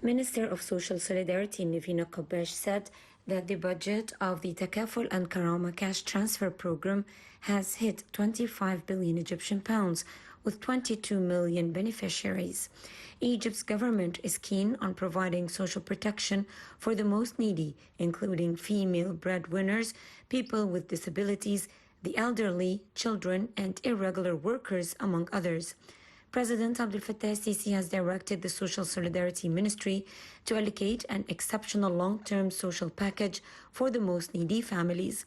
Minister of Social Solidarity Navina Qabash said that the budget of the Takaful and Karama cash transfer program has hit 25 billion Egyptian pounds with 22 million beneficiaries. Egypt's government is keen on providing social protection for the most needy, including female breadwinners, people with disabilities, the elderly, children, and irregular workers, among others. President Abdel Fattah el-Sisi has directed the Social Solidarity Ministry to allocate an exceptional long-term social package for the most needy families.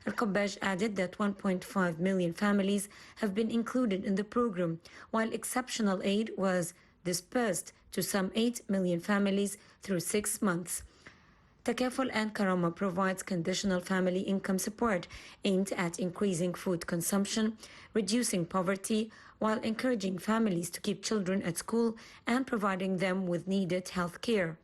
Al-Qabbaj added that 1.5 million families have been included in the program, while exceptional aid was dispersed to some 8 million families through 6 months. Takaful and Karama provides conditional family income support aimed at increasing food consumption, reducing poverty, while encouraging families to keep children at school and providing them with needed health care.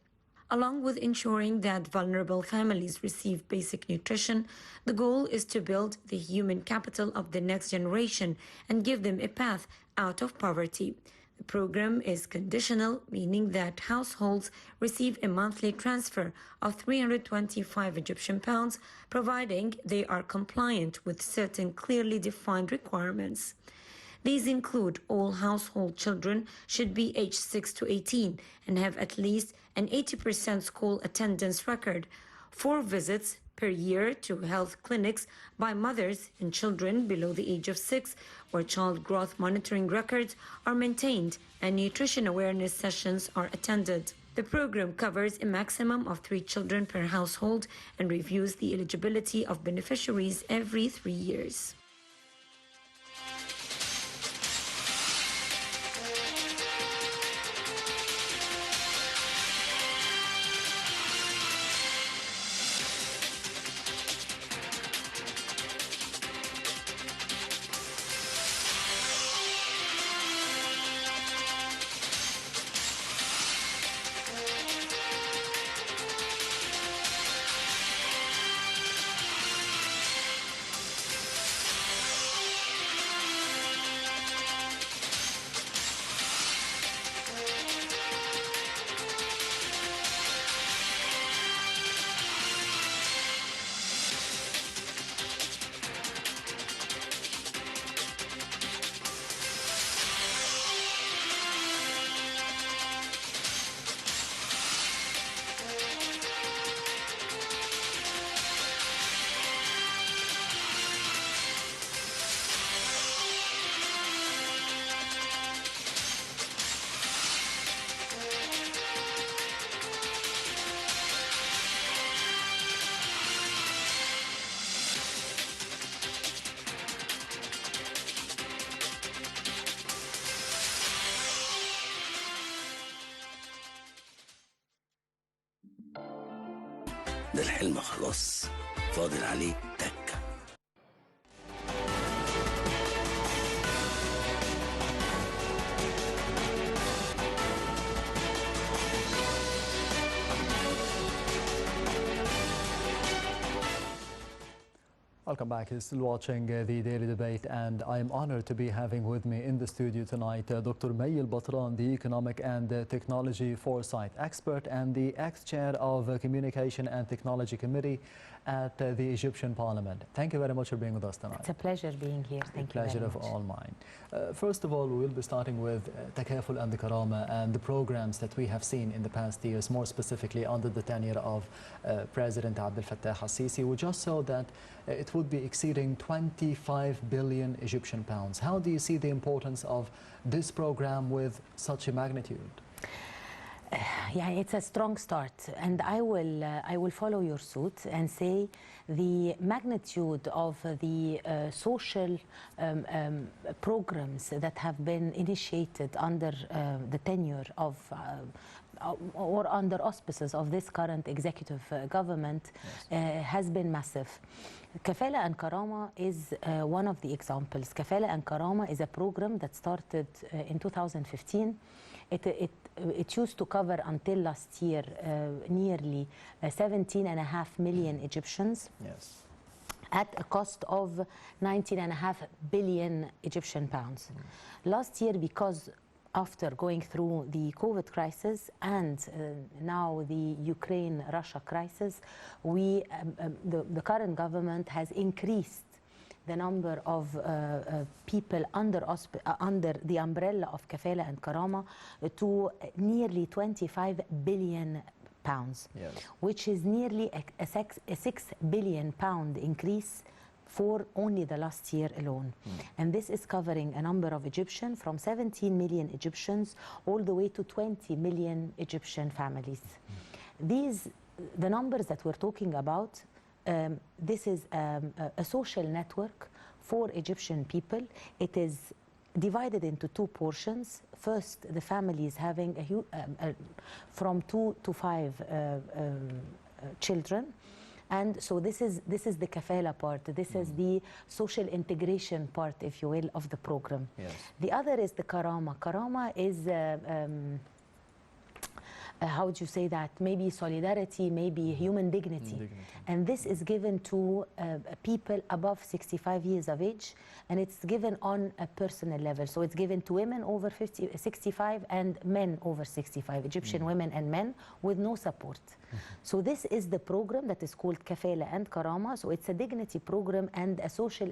Along with ensuring that vulnerable families receive basic nutrition, the goal is to build the human capital of the next generation and give them a path out of poverty. The program is conditional, meaning that households receive a monthly transfer of 325 Egyptian pounds, providing they are compliant with certain clearly defined requirements. These include all household children should be aged 6 to 18 and have at least an 80% school attendance record, 4 visits per year to health clinics by mothers and children below the age of 6, where child growth monitoring records are maintained and nutrition awareness sessions are attended. The program covers a maximum of 3 children per household and reviews the eligibility of beneficiaries every 3 years. ده الحلم خلاص فاضل عليه تكة. Welcome back. You're still watching the Daily Debate, and I am honored to be having with me in the studio tonight Dr. Batran, the Economic and Technology Foresight expert and the ex-chair of Communication and Technology Committee at the Egyptian Parliament. Thank you very much for being with us tonight. It's a pleasure being here. Thank you very much. Pleasure of all mine. First of all, we'll be starting with Takaful and the Karama and the programs that we have seen in the past years, more specifically under the tenure of President Abdel Fattah el-Sisi. We just saw that it would be exceeding 25 billion Egyptian pounds. How do you see the importance of this program with such a magnitude? Yeah, it's a strong start, and I will follow your suit and say the magnitude of the social programs that have been initiated under the tenure of or under auspices of this current executive government has been massive. Kafala and Karama is one of the examples. Kafala and Karama is a program that started in 2015. It used to cover until last year nearly 17.5 million Egyptians. Yes. At a cost of 19.5 billion Egyptian pounds. Last year, because after going through the COVID crisis and now the Ukraine-Russia crisis, the current government has increased the number of people under the umbrella of Kafala and Karama to nearly 25 billion pounds, Yes. which is nearly a 6 billion pound increase for only the last year alone. And this is covering a number of Egyptians, from 17 million Egyptians all the way to 20 million Egyptian families. The numbers that we're talking about, this is a social network for Egyptian people. It is divided into two portions. First, the families having from 2 to 5 children. And so this is the kafala part. This is the social integration part, if you will, of the program. Yes. The other is the karama. Karama is how would you say that? Maybe solidarity, maybe human dignity. And this is given to people above 65 years of age, and it's given on a personal level. So it's given to women over 65 and men over 65, Egyptian women and men with no support. So this is the program that is called Kafala and Karama. So it's a dignity program and a social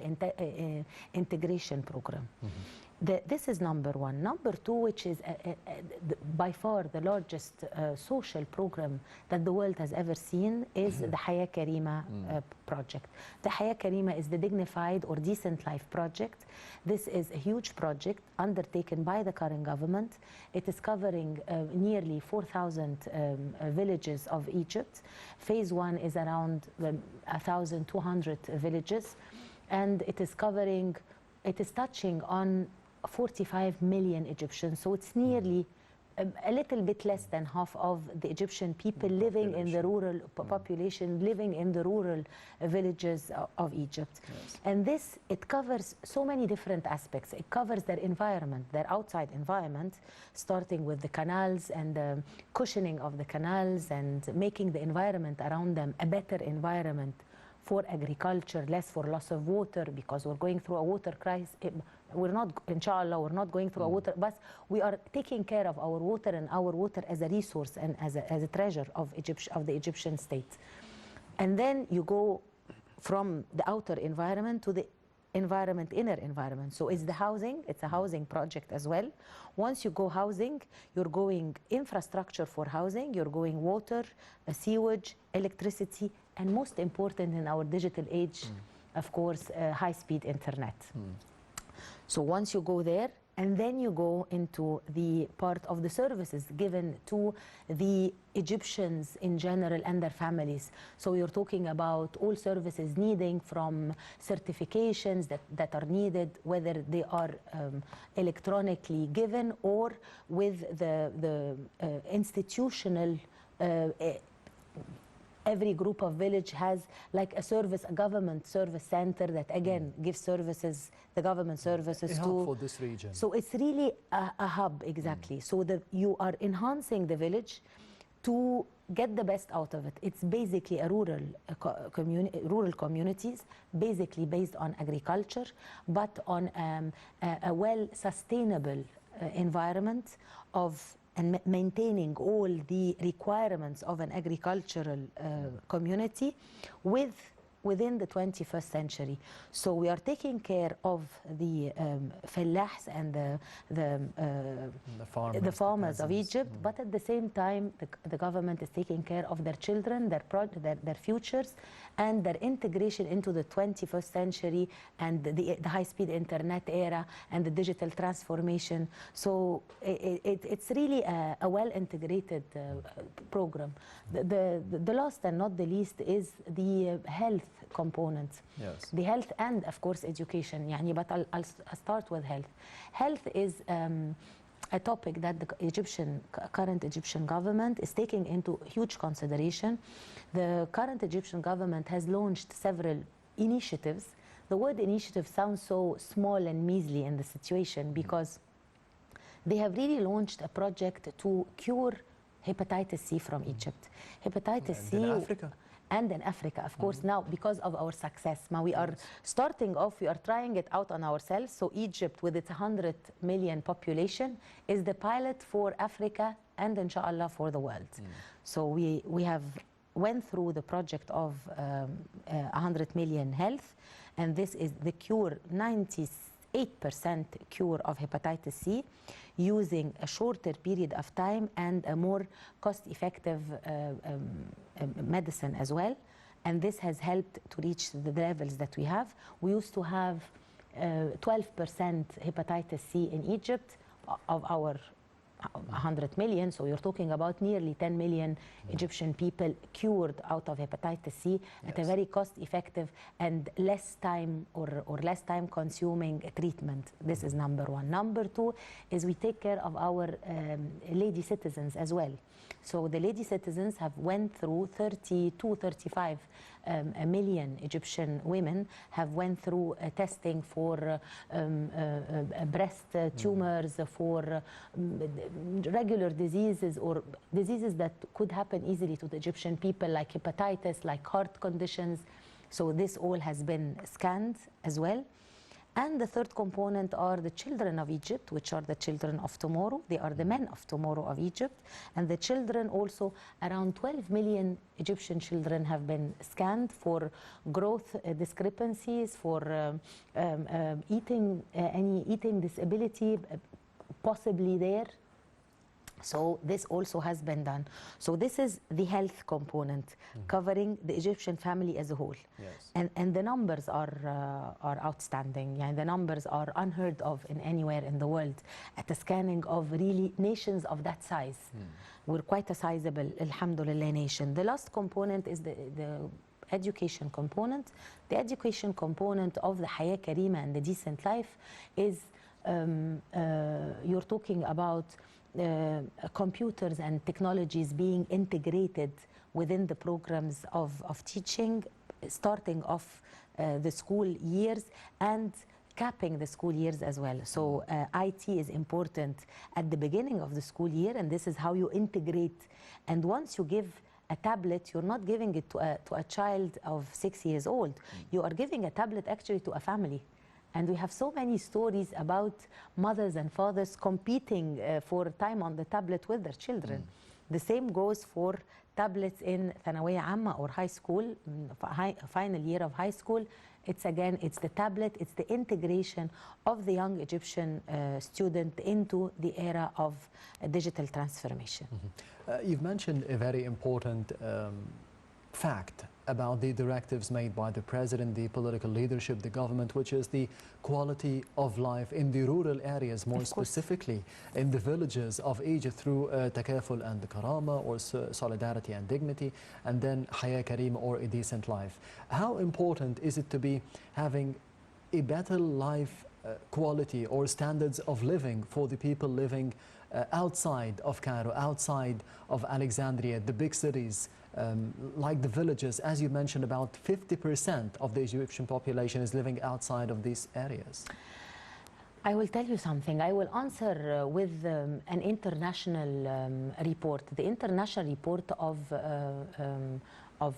integration program. This is number one. Number two, which is by far the largest social program that the world has ever seen, is the Haya Karima project. The Haya Karima is the Dignified or Decent Life project. This is a huge project undertaken by the current government. It is covering nearly 4,000 villages of Egypt. Phase one is around 1,200 villages, and it is touching on 45 million Egyptians. So it's nearly a little bit less than half of the Egyptian people living in the rural population, living in the rural villages of Egypt. Yes. And it covers so many different aspects. It covers their environment, their outside environment, starting with the canals and the cushioning of the canals and making the environment around them a better environment for agriculture, less for loss of water, because we're going through a water crisis. We're not, inshallah, we're not going through a water, but we are taking care of our water and our water as a resource and as a treasure of the Egyptian state. And then you go from the outer environment to the inner environment. So it's the housing, it's a housing project as well. Once you go housing, you're going infrastructure for housing, you're going water, sewage, electricity, and most important in our digital age, of course, high-speed internet. So once you go there, and then you go into the part of the services given to the Egyptians in general and their families. So you're talking about all services needing, from certifications that are needed, whether they are electronically given or with the institutional. Every group of village has like a government service center that again gives services, the government services a hub for this region. So it's really a hub, exactly. So that you are enhancing the village to get the best out of it. It's basically a rural communities, basically based on agriculture, but on a well-sustainable environment and maintaining all the requirements of an agricultural community within the 21st century. So we are taking care of the fellahs and the farmers of Egypt, but at the same time, the government is taking care of their children, their futures, and their integration into the 21st century and the high-speed internet era and the digital transformation. So it's really a well-integrated program. The last and not the least is the health component. Yes. The health and, of course, education. But I'll start with health. Health is a topic that the current Egyptian government is taking into huge consideration. The current Egyptian government has launched several initiatives. The word initiative sounds so small and measly in the situation because they have really launched a project to cure hepatitis C from Egypt. Hepatitis C. In Africa. and in Africa, of course, now because of our success. Now we are starting off, we are trying it out on ourselves. So Egypt, with its 100 million population, is the pilot for Africa and inshallah for the world. So we have went through the project of 100 million health, and this is the cure, 98% cure of hepatitis C, using a shorter period of time and a more cost-effective medicine as well. And this has helped to reach the levels that we have. We used to have 12% hepatitis C in Egypt of our 100 million, so you're talking about nearly 10 million Egyptian people cured out of hepatitis C at a very cost-effective and less time or less time consuming treatment. This is number one. Number two is we take care of our lady citizens as well. So the lady citizens have went through 35 million Egyptian women have went through testing for breast tumors, for regular diseases or diseases that could happen easily to the Egyptian people, like hepatitis, like heart conditions. So this all has been scanned as well. And the third component are the children of Egypt, which are the children of tomorrow. They are the men of tomorrow of Egypt. And the children also, around 12 million Egyptian children have been scanned for growth discrepancies, for any eating disability possibly there. So this also has been done. So this is the health component, covering the Egyptian family as a whole. Yes. And the numbers are outstanding. Yeah, the numbers are unheard of in anywhere in the world at the scanning of really nations of that size. We're quite a sizable, alhamdulillah, nation. The last component is the education component. The education component of the Hayat Karima and the decent life is, you're talking about computers and technologies being integrated within the programs of teaching, starting off the school years and capping the school years as well. So IT is important at the beginning of the school year, and this is how you integrate. And once you give a tablet, you're not giving it to a child of 6 years old. You are giving a tablet actually to a family. And we have so many stories about mothers and fathers competing for time on the tablet with their children. The same goes for tablets in Thanawiyya Amma or high school, final year of high school. It's again, it's the tablet, it's the integration of the young Egyptian student into the era of digital transformation. You've mentioned a very important fact about the directives made by the president, the political leadership, the government, which is the quality of life in the rural areas, more specifically in the villages of Egypt, through takaful and karama, or solidarity and dignity, and then Hayat Karima, or a decent life. How important is it to be having a better life quality or standards of living for the people living outside of Cairo, outside of Alexandria, the big cities, like the villages? As you mentioned, about 50% of the Egyptian population is living outside of these areas. I will tell you something. I will answer with an international report. The international report of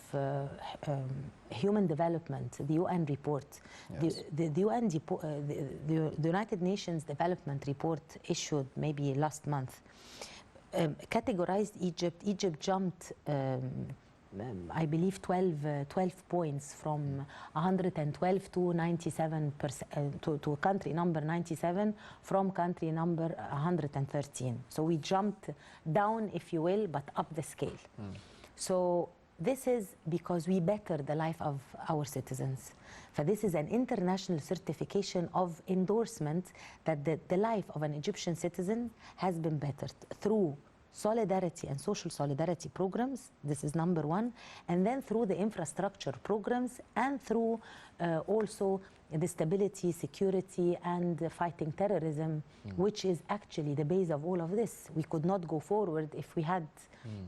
human development, the UN report. Yes. The United Nations Development Report issued maybe last month categorized Egypt. Egypt jumped, I believe, 12 points from 112 to 97%, to country number 97 from country number 113. So we jumped down, if you will, but up the scale. So this is because we better the life of our citizens. So this is an international certification of endorsement that the life of an Egyptian citizen has been bettered through solidarity and social solidarity programs. This is number one. And then through the infrastructure programs, and through also the stability, security, and fighting terrorism, which is actually the base of all of this. We could not go forward if we had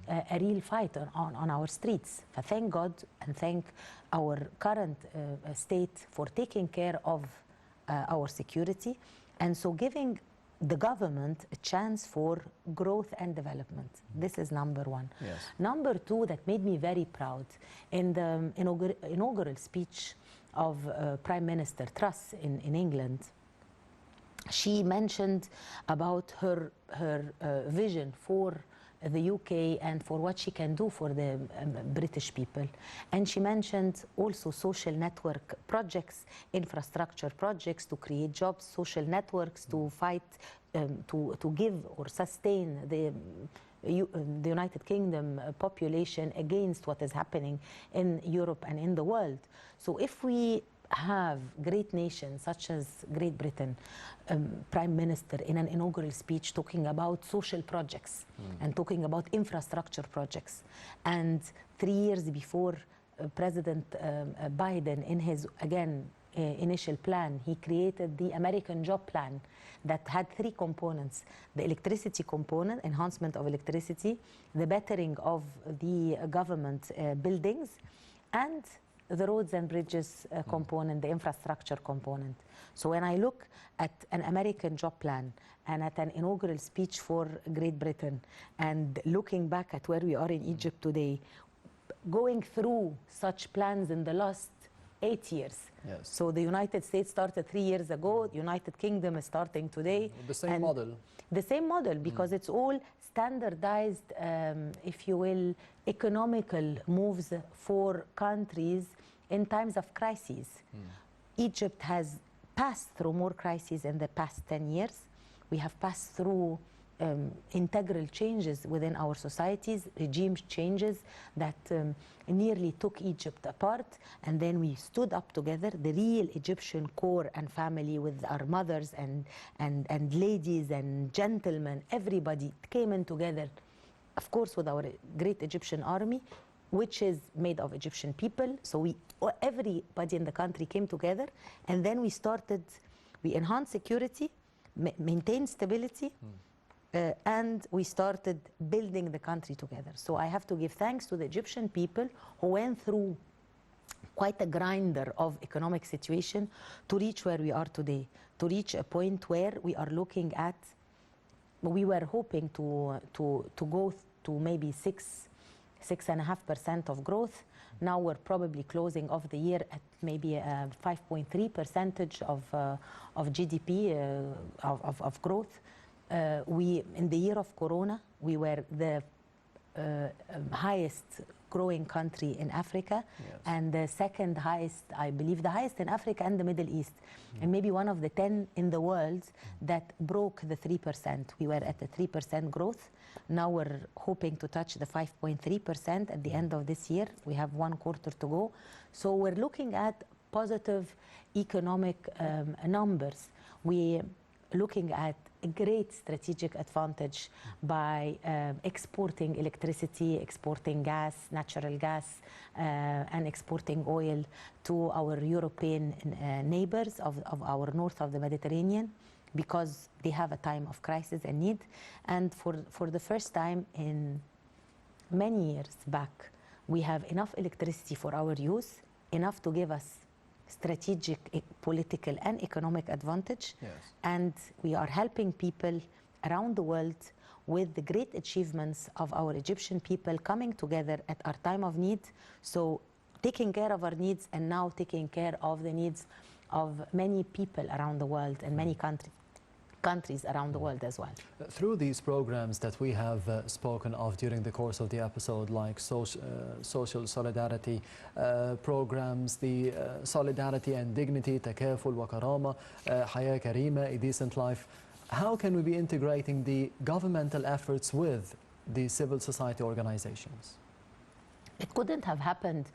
a real fight on our streets. So thank God and thank our current state for taking care of our security. And so giving the government a chance for growth and development. This is number one. Yes. Number two, that made me very proud, in the inaugural speech of Prime Minister Truss in England, she mentioned about her vision for the UK and for what she can do for the British people. And she mentioned also social network projects, infrastructure projects to create jobs, social networks to fight, to give or sustain the United Kingdom population against what is happening in Europe and in the world. So if we have great nations such as Great Britain, Prime Minister in an inaugural speech talking about social projects and talking about infrastructure projects, and 3 years before President Biden in his initial plan, he created the American Job Plan that had 3 components: the electricity component, enhancement of electricity, the bettering of the government buildings, and the roads and bridges component, the infrastructure component. So when I look at an American job plan and at an inaugural speech for Great Britain, and looking back at where we are in Egypt today, going through such plans in the last 8 years. Yes. So the United States started 3 years ago, the United Kingdom is starting today. The same model. The same model, because it's all standardized, if you will, economical moves for countries in times of crises. Egypt has passed through more crises in the past 10 years. We have passed through integral changes within our societies, regime changes that nearly took Egypt apart, and then we stood up together, the real Egyptian core and family, with our mothers and ladies and gentlemen. Everybody came in together, of course, with our great Egyptian army, which is made of Egyptian people. So everybody in the country came together, and then we enhanced security, maintained stability, and we started building the country together. So I have to give thanks to the Egyptian people who went through quite a grinder of economic situation to reach where we are today, to reach a point where we are looking at, we were hoping to go to maybe 6.5% of growth. Now we're probably closing off the year at maybe 5.3% of GDP of growth. In the year of Corona, we were the highest growing country in Africa, yes, and the second highest, I believe, the highest in Africa and the Middle East, and maybe one of the 10 in the world that broke the 3%. We were at the 3% growth. Now we're hoping to touch the 5.3% at the end of this year. We have 1 quarter to go. So we're looking at positive economic numbers. We're looking at a great strategic advantage by exporting electricity, exporting gas, natural gas, and exporting oil to our European neighbors of our north of the Mediterranean, because they have a time of crisis and need. And for the first time in many years back, we have enough electricity for our use, enough to give us strategic, political, and economic advantage. yes, And we are helping people around the world with the great achievements of our Egyptian people coming together at our time of need. So taking care of our needs, and now taking care of the needs of many people around the world and many countries around the world as well. Through these programs that we have spoken of during the course of the episode, like social solidarity programs, the solidarity and dignity, تكافل وكرامة, حياة كريمة, a decent life, how can we be integrating the governmental efforts with the civil society organizations? It couldn't have happened.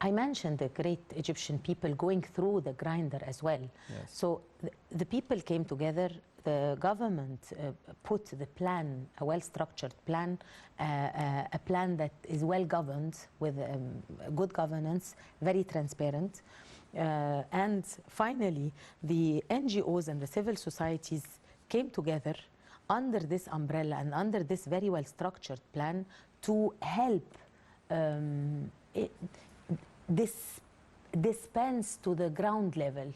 I mentioned the great Egyptian people going through the grinder as well. Yes. So the people came together, the government put the plan, a well-structured plan, a plan that is well-governed with good governance, very transparent. And finally, the NGOs and the civil societies came together under this umbrella and under this very well-structured plan to help dispense to the ground level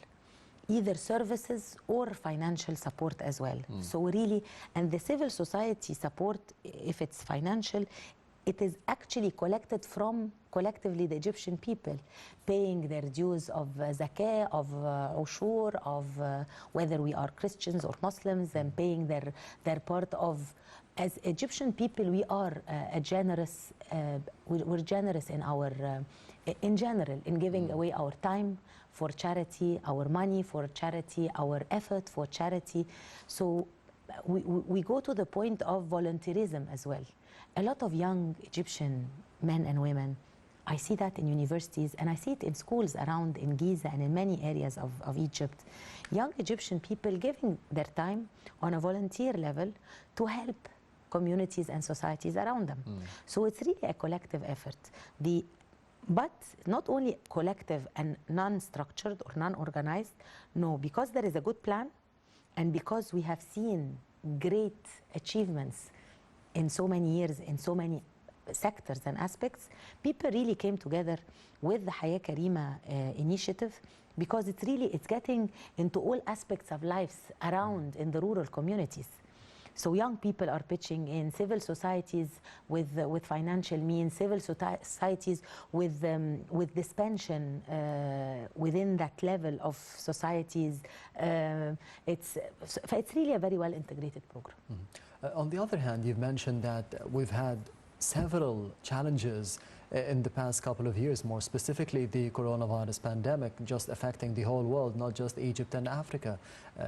either services or financial support as well. So really, and the civil society support, if it's financial, it is actually collected from collectively the Egyptian people, paying their dues of zakah, of ushur, of whether we are Christians or Muslims, and paying their part of. As Egyptian people, we are a generous. We're generous in our, in general, in giving away our time for charity, our money for charity, our effort for charity. So we go to the point of volunteerism as well. A lot of young Egyptian men and women, I see that in universities and I see it in schools around in Giza and in many areas of Egypt. Young Egyptian people giving their time on a volunteer level to help communities and societies around them. So it's really a collective effort. But not only collective and non-structured or non-organized, no, because there is a good plan and because we have seen great achievements in so many years, in so many sectors and aspects, people really came together with the Hayat Karima initiative, because it's getting into all aspects of lives around in the rural communities. So young people are pitching in, civil societies with financial means, civil societies with dispensation within that level of societies. It's really a very well integrated program. On the other hand, you've mentioned that we've had several challenges in the past couple of years, more specifically the coronavirus pandemic, just affecting the whole world, not just Egypt and Africa.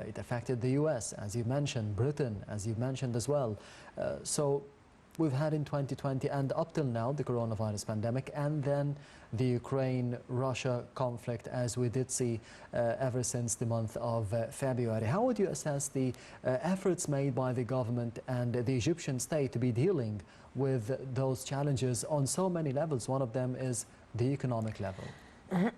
It affected the US, as you mentioned, Britain, as you mentioned as well. So we've had in 2020 and up till now the coronavirus pandemic, and then the Ukraine-Russia conflict, as we did see ever since the month of February. How would you assess the efforts made by the government and the Egyptian state to be dealing with those challenges on so many levels? One of them is the economic level.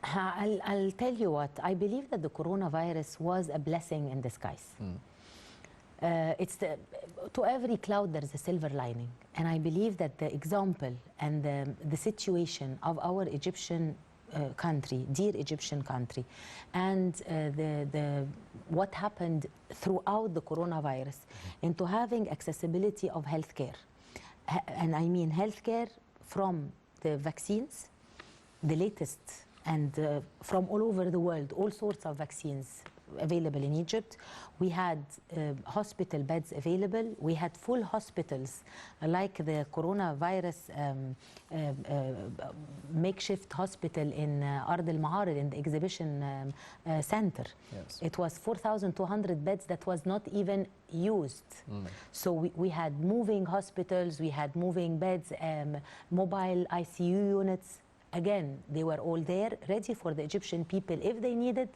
I'll tell you what, I believe that the coronavirus was a blessing in disguise. To every cloud there is a silver lining, and I believe that the example and the situation of our Egyptian country, dear Egyptian country, and what happened throughout the coronavirus into having accessibility of healthcare, and I mean healthcare from the vaccines, the latest, and from all over the world, all sorts of vaccines available in Egypt. We had hospital beds available. We had full hospitals, like the coronavirus makeshift hospital in Ard al-Ma'arid, in the exhibition center. Yes. It was 4,200 beds that was not even used. So we had moving hospitals, we had moving beds, mobile ICU units. Again, they were all there, ready for the Egyptian people if they needed.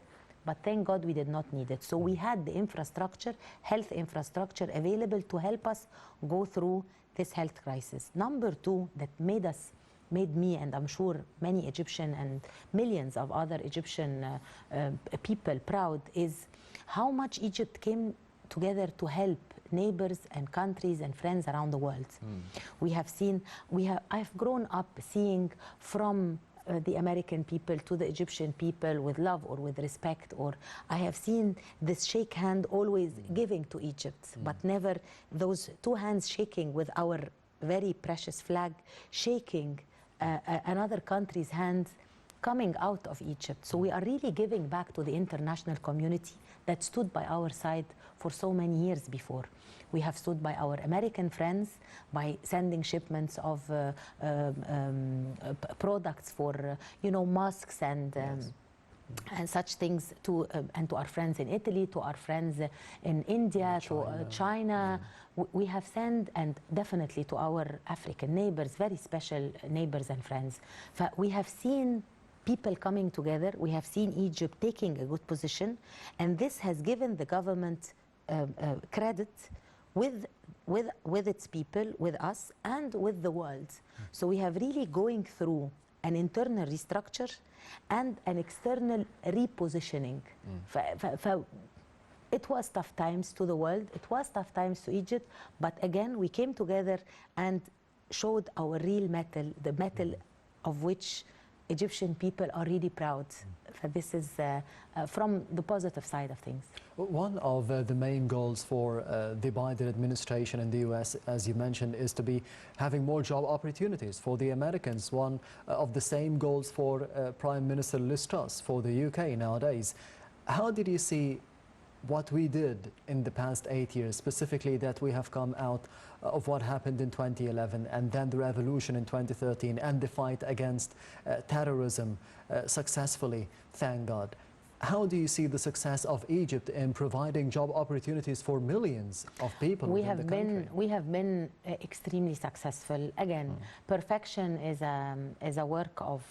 But thank God we did not need it. So we had the infrastructure, health infrastructure available to help us go through this health crisis. Number two, that made me, and I'm sure many Egyptian and millions of other Egyptian people proud, is how much Egypt came together to help neighbors and countries and friends around the world. We have seen, I've grown up seeing from the American people to the Egyptian people with love or with respect, or I have seen this shake hand always giving to Egypt, but never those two hands shaking with our very precious flag, shaking another country's hand coming out of Egypt. So we are really giving back to the international community that stood by our side for so many years before. We have stood by our American friends by sending shipments of products for, masks and such things to and to our friends in Italy, to our friends in India, to China. We have sent, and definitely to our African neighbors, very special neighbors and friends. We have seen people coming together. We have seen Egypt taking a good position, and this has given the government credit with its people, with us, and with the world. So we have really going through an internal restructure and an external repositioning. It was tough times to the world, it was tough times to Egypt, but again we came together and showed our real metal, the metal of which Egyptian people are really proud. This is from the positive side of things. One of the main goals for the Biden administration in the US, as you mentioned, is to be having more job opportunities for the Americans. One of the same goals for Prime Minister Liz Truss for the UK nowadays. How did you see what we did in the past 8 years, specifically that we have come out of what happened in 2011 and then the revolution in 2013 and the fight against terrorism successfully, thank God. How do you see the success of Egypt in providing job opportunities for millions of people in the country? We have been extremely successful. Again, perfection is a work of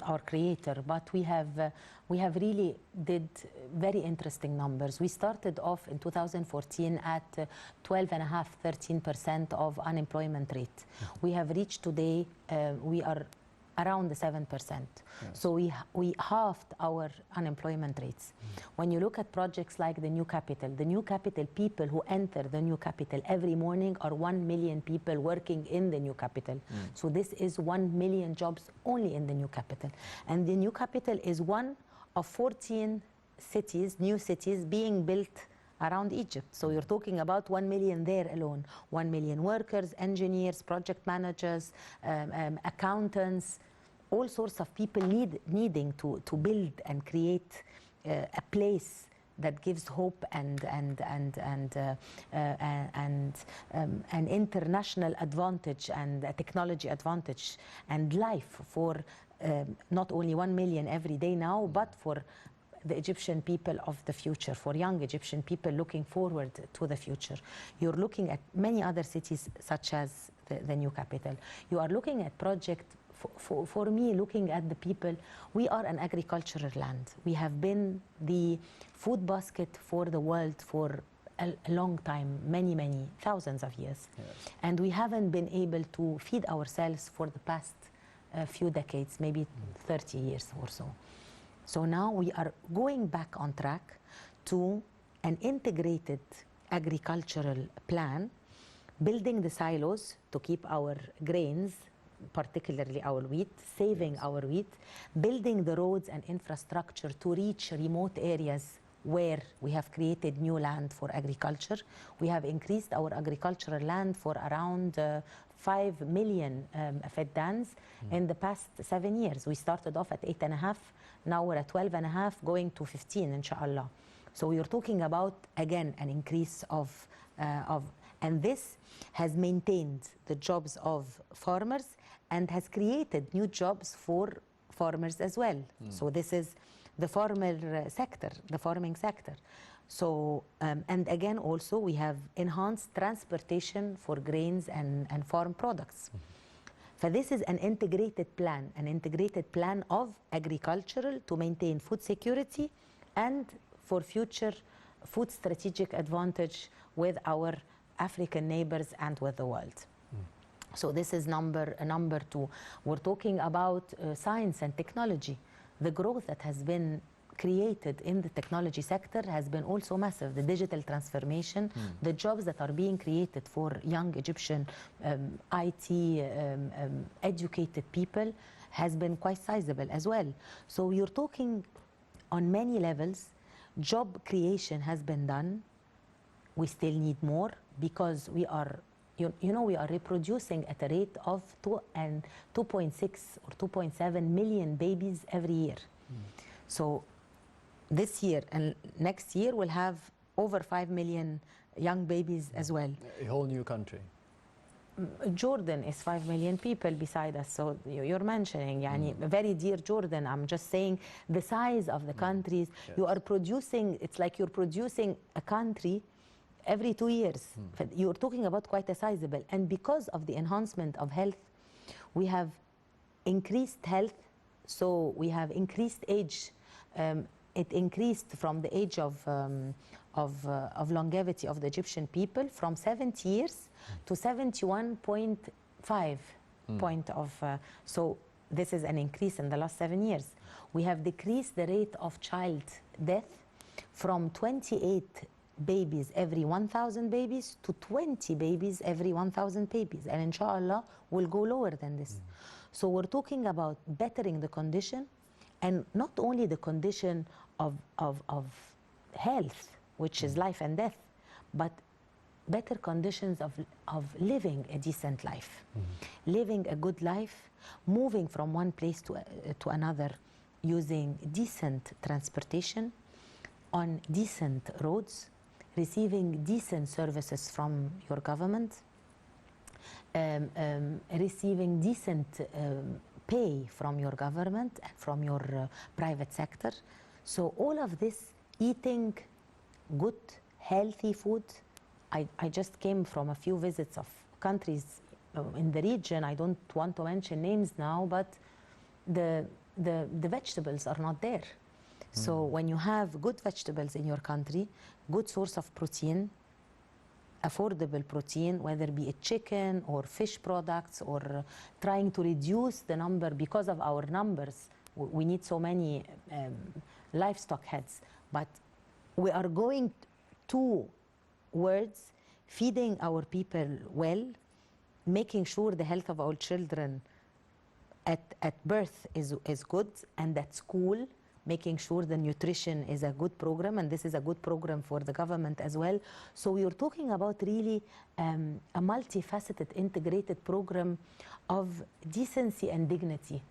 our creator, but we have really did very interesting numbers. We started off in 2014 at 12.5%, 13% of unemployment rate. We have reached today, we are around the 7%. Yes. So we halved our unemployment rates. When you look at projects like the new capital people who enter the new capital every morning are 1 million people working in the new capital. So this is 1 million jobs only in the new capital. And the new capital is one of 14 cities, new cities being built around Egypt. So you're talking about 1 million there alone. 1 million workers, engineers, project managers, accountants, all sorts of people needing to build and create a place that gives hope and an international advantage and a technology advantage and life for not only 1 million every day now, but for the Egyptian people of the future, for young Egyptian people looking forward to the future. You're looking at many other cities such as the new capital. You are looking at projects, for me, looking at the people, we are an agricultural land. We have been the food basket for the world for a long time, many thousands of years. Yes. And we haven't been able to feed ourselves for the past few decades, maybe 30 years or so. So now we are going back on track to an integrated agricultural plan, building the silos to keep our grains, particularly our wheat, saving our wheat, building the roads and infrastructure to reach remote areas where we have created new land for agriculture. We have increased our agricultural land for around 5 million feddans in the past 7 years. We started off at 8.5, now we're at 12.5, going to 15, inshallah. So you're talking about, again, an increase and this has maintained the jobs of farmers and has created new jobs for farmers as well. So this is the farmer sector, the farming sector. So, and again, also we have enhanced transportation for grains and farm products. So this is an integrated plan of agricultural to maintain food security and for future food strategic advantage with our African neighbors and with the world. So this is number 2. We're talking about science and technology. The growth that has been created in the technology sector has been also massive. The digital transformation, the jobs that are being created for young Egyptian IT educated people has been quite sizable as well. So you're talking on many levels. Job creation has been done. We still need more because we are, you know, we are reproducing at a rate of 2.6 or 2.7 million babies every year. So this year and next year we'll have over 5 million young babies as well. A whole new country. Jordan is 5 million people beside us, so you're mentioning, yani, very dear Jordan, I'm just saying the size of the countries. Yes. You are producing, it's like you're producing a country every 2 years. You're talking about quite a sizable, and because of the enhancement of health, we have increased health, so we have increased age. It increased from the age of longevity of the Egyptian people from 70 years to 71.5 point of, so this is an increase in the last 7 years. We have decreased the rate of child death from 28 babies every 1,000 babies to 20 babies every 1,000 babies, and inshallah we'll go lower than this. So we're talking about bettering the condition, and not only the condition of health, which is life and death, but better conditions of living a decent life, living a good life, moving from one place to another using decent transportation, on decent roads, receiving decent services from your government, receiving decent pay from your government and from your private sector. So all of this, eating good, healthy food. I just came from a few visits of countries in the region. I don't want to mention names now, but the vegetables are not there. So when you have good vegetables in your country, good source of protein, affordable protein, whether be it chicken or fish products, or trying to reduce the number because of our numbers. We need so many livestock heads, but we are going towards feeding our people well, making sure the health of our children at birth is good, and at school, making sure the nutrition is a good program, and this is a good program for the government as well. So we are talking about really a multifaceted, integrated program of decency and dignity.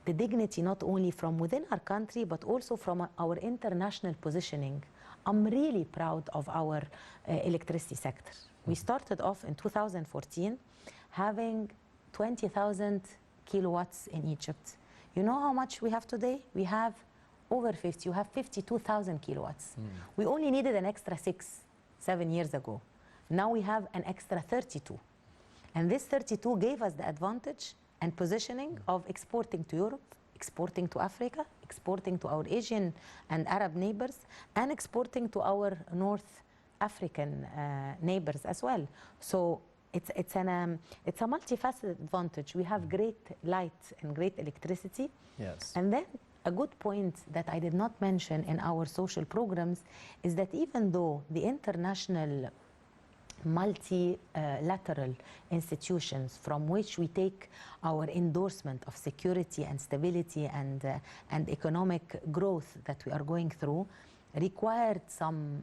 The dignity not only from within our country, but also from our international positioning. I'm really proud of our electricity sector. We started off in 2014 having 20,000 kilowatts in Egypt. You know how much we have today? We have over 50, you have 52,000 kilowatts. We only needed an extra 6-7 years ago. Now we have an extra 32. And this 32 gave us the advantage and positioning of exporting to Europe, exporting to Africa, exporting to our Asian and Arab neighbors, and exporting to our North African neighbors as well. So it's a multifaceted advantage. We have great light and great electricity. Yes. And then a good point that I did not mention in our social programs is that even though the international multilateral institutions from which we take our endorsement of security and stability and economic growth that we are going through required some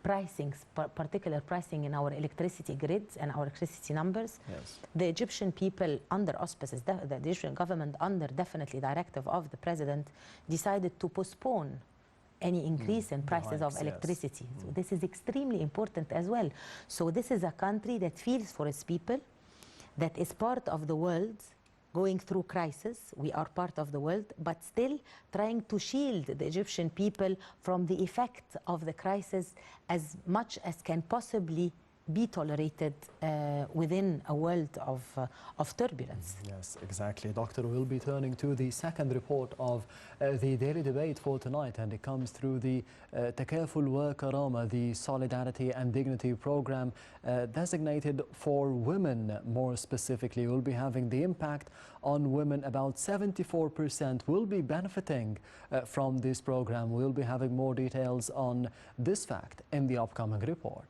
pricing, particular pricing in our electricity grids and our electricity numbers. Yes. The Egyptian people, under auspices, the Egyptian government, under definitely directive of the president, decided to postpone any increase in prices of electricity. Yes. So this is extremely important as well. So this is a country that feels for its people, that is part of the world, going through crisis. We are part of the world, but still trying to shield the Egyptian people from the effect of the crisis as much as can possibly be tolerated within a world of turbulence. Yes, exactly. Doctor, we'll be turning to the second report of the daily debate for tonight, and it comes through the Takaful wa Karama, the Solidarity and Dignity program designated for women. More specifically, we'll be having the impact on women. About 74% will be benefiting from this program. We'll be having more details on this fact in the upcoming report.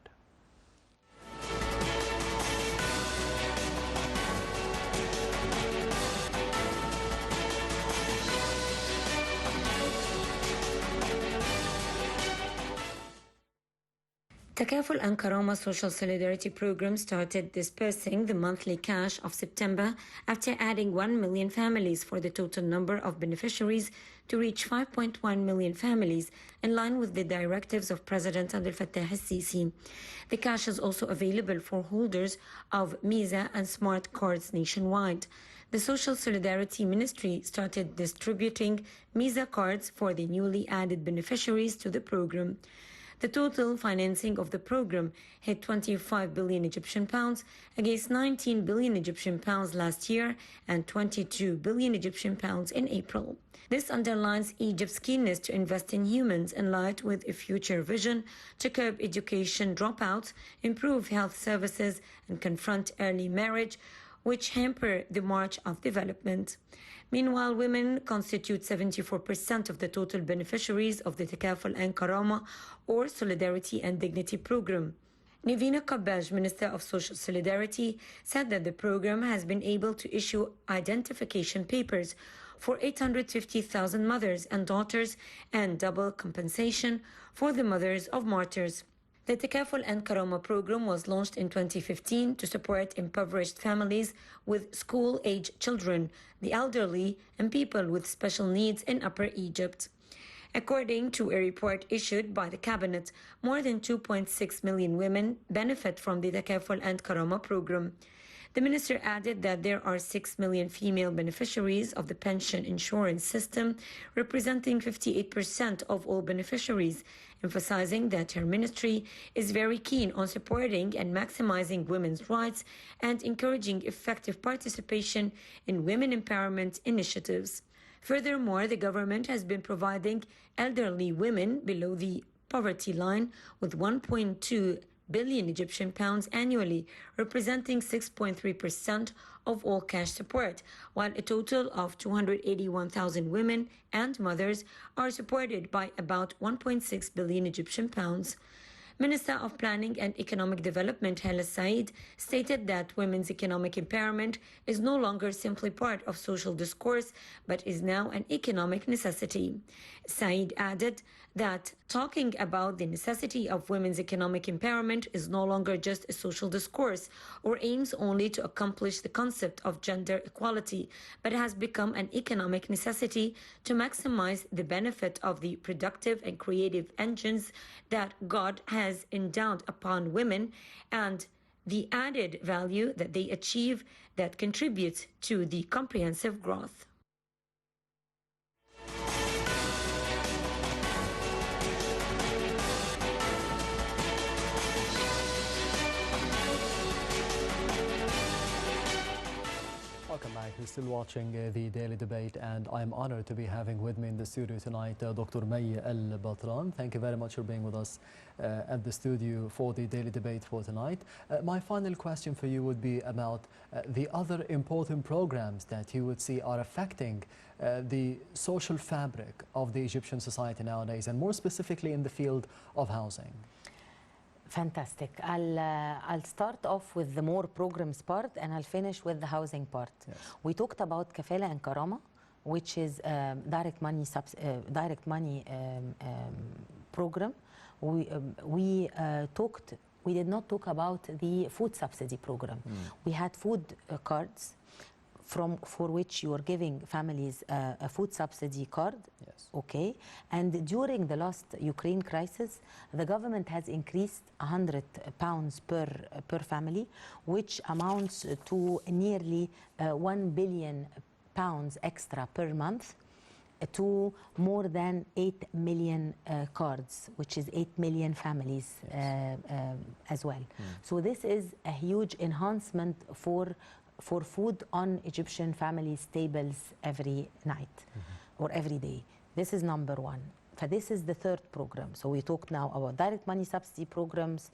Takaful and Karama Social Solidarity Program started dispersing the monthly cash of September after adding 1 million families for the total number of beneficiaries to reach 5.1 million families, in line with the directives of President Abdel Fattah al-Sisi. The cash is also available for holders of Misa and Smart cards nationwide. The Social Solidarity Ministry started distributing Misa cards for the newly added beneficiaries to the program. The total financing of the program hit 25 billion Egyptian pounds against 19 billion Egyptian pounds last year and 22 billion Egyptian pounds in April. This underlines Egypt's keenness to invest in humans in light with a future vision to curb education dropouts, improve health services, and confront early marriage, which hamper the march of development. Meanwhile, women constitute 74% of the total beneficiaries of the Takaful and Karama, or Solidarity and Dignity program. Nivina Kabbaj, Minister of Social Solidarity, said that the program has been able to issue identification papers for 850,000 mothers and daughters and double compensation for the mothers of martyrs. The Takaful and Karama program was launched in 2015 to support impoverished families with school-age children, the elderly, and people with special needs in Upper Egypt. According to a report issued by the cabinet, more than 2.6 million women benefit from the Takaful and Karama program. The minister added that there are 6 million female beneficiaries of the pension insurance system, representing 58% of all beneficiaries, emphasizing that her ministry is very keen on supporting and maximizing women's rights and encouraging effective participation in women empowerment initiatives. Furthermore, the government has been providing elderly women below the poverty line with 1.2 billion Egyptian pounds annually, representing 6.3% of all cash support, while a total of 281,000 women and mothers are supported by about 1.6 billion Egyptian pounds. Minister of Planning and Economic Development Hala Said stated that women's economic empowerment is no longer simply part of social discourse, but is now an economic necessity. Said added that talking about the necessity of women's economic empowerment is no longer just a social discourse or aims only to accomplish the concept of gender equality, but has become an economic necessity to maximize the benefit of the productive and creative engines that God has endowed upon women and the added value that they achieve that contributes to the comprehensive growth. Welcome back. You're still watching the Daily Debate, and I'm honored to be having with me in the studio tonight Dr. May El Batran. Thank you very much for being with us at the studio for the Daily Debate for tonight. My final question for you would be about the other important programs that you would see are affecting the social fabric of the Egyptian society nowadays, and more specifically in the field of housing. Fantastic. I'll start off with the more programs part, and I'll finish with the housing part. Yes. We talked about Kafala and Karama, which is direct money program. We did not talk about the food subsidy program. We had food cards for which you are giving families a food subsidy card. Yes. Okay. And during the last Ukraine crisis, the government has increased £100 per family, which amounts to nearly £1 billion extra per month, to more than 8 million cards, which is 8 million families. Yes. As well. So this is a huge enhancement for food on Egyptian families' tables every night or every day. This is number one. So this is the third program. So we talked now about direct money subsidy programs,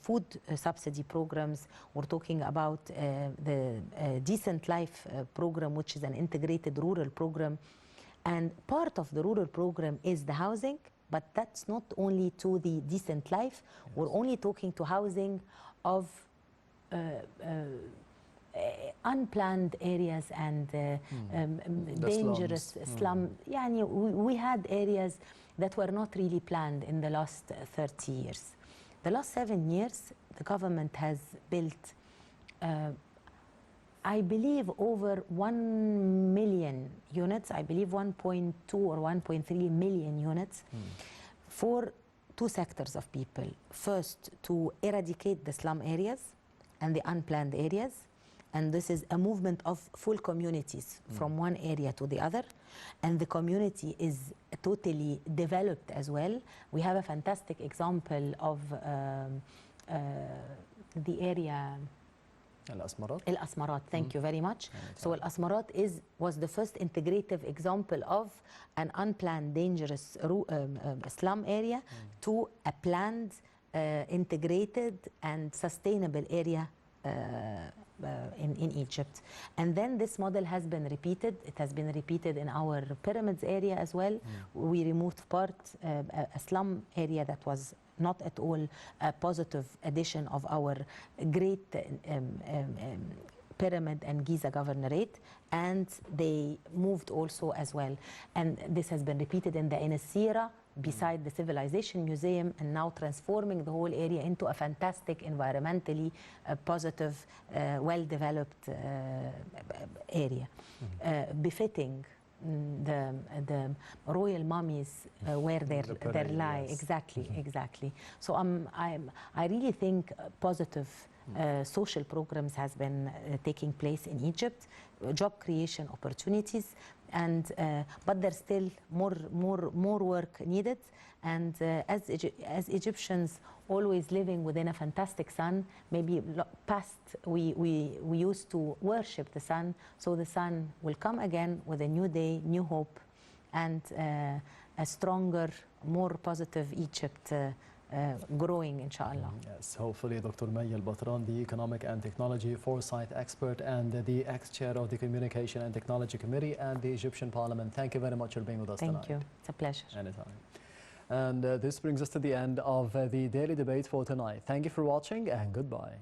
food subsidy programs. We're talking about the Decent Life program, which is an integrated rural program. And part of the rural program is the housing, but that's not only to the decent life. Yes. We're only talking to housing of unplanned areas and dangerous slum. We had areas that were not really planned in the last 30 years. The last 7 years, the government has built, I believe, over 1 million units, I believe 1.2 or 1.3 million units for two sectors of people. First, to eradicate the slum areas and the unplanned areas. And this is a movement of full communities from one area to the other. And the community is totally developed as well. We have a fantastic example of the area El Asmarat, thank you very much. So El Asmarat was the first integrative example of an unplanned dangerous slum area to a planned, integrated and sustainable area in Egypt. And then this model has been repeated. It has been repeated in our pyramids area as well. We removed part, a slum area that was not at all a positive addition of our great pyramid and Giza governorate, and they moved also as well. And this has been repeated in the Enesira beside the Civilization Museum, and now transforming the whole area into a fantastic, environmentally positive, well-developed area, befitting the royal mummies where their lie. Yes. Exactly. So I really think positive social programs has been taking place in Egypt, job creation opportunities, and but there's still more work needed. And as Egyptians always living within a fantastic sun, maybe past we used to worship the sun, so the sun will come again with a new day, new hope, and a stronger, more positive Egypt growing, inshallah. Yes, hopefully. Dr. Maya Batran, the Economic and Technology Foresight Expert and the ex-chair of the Communication and Technology Committee and the Egyptian Parliament. Thank you very much for being with us tonight. Thank you. It's a pleasure. Anytime. And this brings us to the end of the Daily Debate for tonight. Thank you for watching, and goodbye.